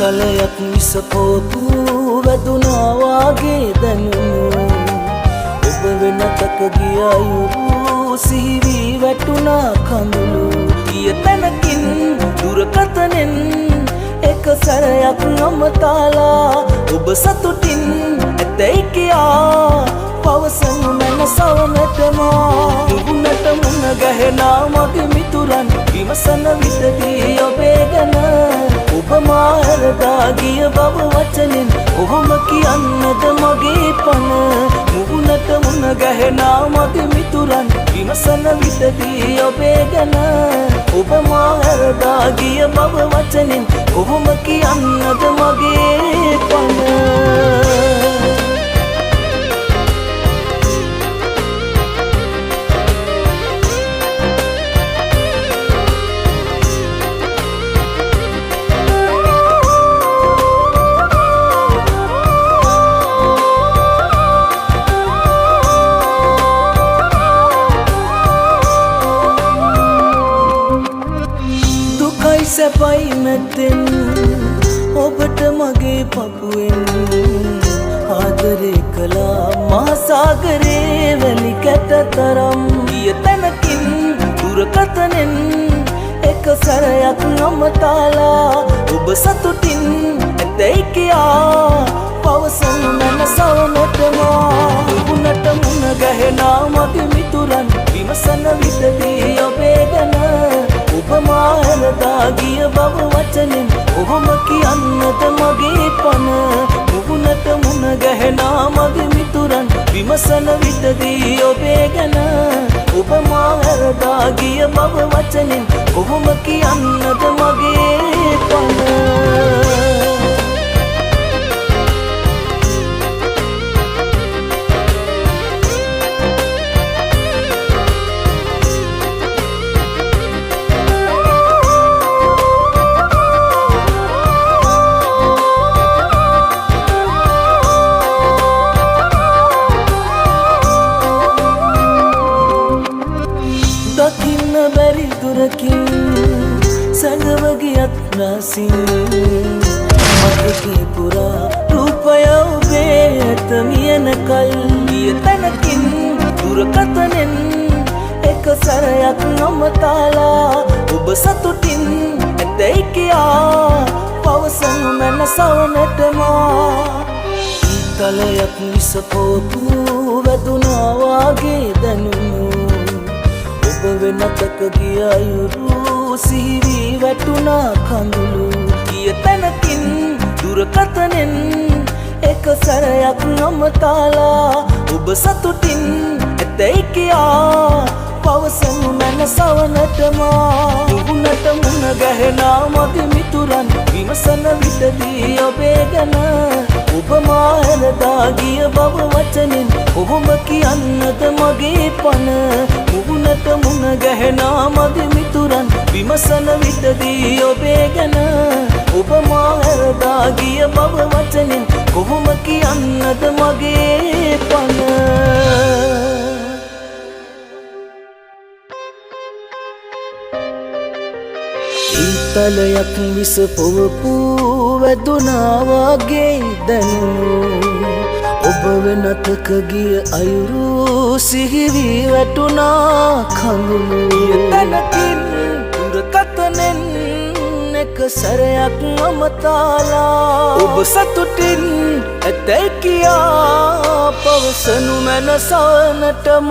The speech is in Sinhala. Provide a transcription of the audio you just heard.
තලයක් විසපෝපු වැදුනා වාගේ දැනුණු ඔබ වෙනතක ගිය අයුරු සිහිවි වැටුණා කඳුළු ගිය තැනකින් දුරකථනෙන් එක සැරයක් නොමතාලා ඔබ සතුටින් ඇතැයි කියා පවසනු මැන සවනටමා නුගුණට මුණ ගැහෙනා මගේ මිතුරන් විමසන විටදී ඔබේ ගැන ඔබ මා හැරදා ගිය බව වචනෙන් කොහොම කියන්නද මගේ පන මුහුණට මුණ ගැහෙනා මගේ මිතුරන් විමසන විටදී ඔබේ ගැන ඔබ මා හැරදා ගිය බව වචනෙන් කොහොම කියන්නද මගේ පන සැපයි නැතෙන් ඔබට මගේ පපුවෙන් ආදරේ කළා මහසාගරේ වැලි කැට තරම් ගිය තැනකින් දුරකථනෙන් එක සැරයක් නොමතාලා ඔබ සතුටින් ඇතැයි කියා පවසනු මැන සවනටමා නුගුණට මුණ ගැහෙනා මගේ මිතුරන් විමසන විටදී ඔබේ ගැන ඔබ මා හැරදා ගිය බව වචනෙන් කොහොම කියන්නද මගේ පන මුහුණට මුණ ගැහෙනා මගේ මිතුරන් විමසන විටදී ඔබේ ගැන ඔබ මා හැරදා ගිය බව වචනෙන් කොහොම කියන්නද මගේ පන දකින්න බැරි දුරකින් සැඟව ගියත් රසින් මතකේ පුරා රූපය ඔබේ ඇත මියන කල් ගිය තැනකින් දුරකථනෙන් එක සැරයක් නොමතාලා ඔබ සතුටින් ඇතැයි කියා පවසනු මැන සවනටමා තලයක් විසපෝපු වැදුනා වාගේ දැනුණු ඔබ වෙනතක ගිය අයුරු සිහිවි වැටුණා කඳුළු ගිය තැනකින් දුරකථනෙන් එක සැරයක් නොමතාලා ඔබ සතුටින් ඇතැයි කියා පවසනු මැන සවනටමා නුගුණට මුණ ගැහෙනා මගේ මිතුරන් විමසන විටදී ඔබේ ගැන ඔබ මා හැරදා ගිය බව වචනෙන් කොහොම කියන්නද මගේ පන මුහුණට මුණ ගැහෙනා මගේ මිතුරන් විමසන විටදී ඔබේ ගැන ඔබ මා හැරදා ගිය බව වචනෙන් කොහොම කියන්නද මගේ පන තලයක් විසපොවපු වැදුනා වාගේ දැනුණු ඔබ වෙනතක ගිය අයුරු සිහිවි වැටුණා කඳුළු තැනකින් දුරකථනෙන් එක සැරයක් නොමතාලා ඔබ සතුටින් ඇතැයි කියා පවසනු මැන සවනටම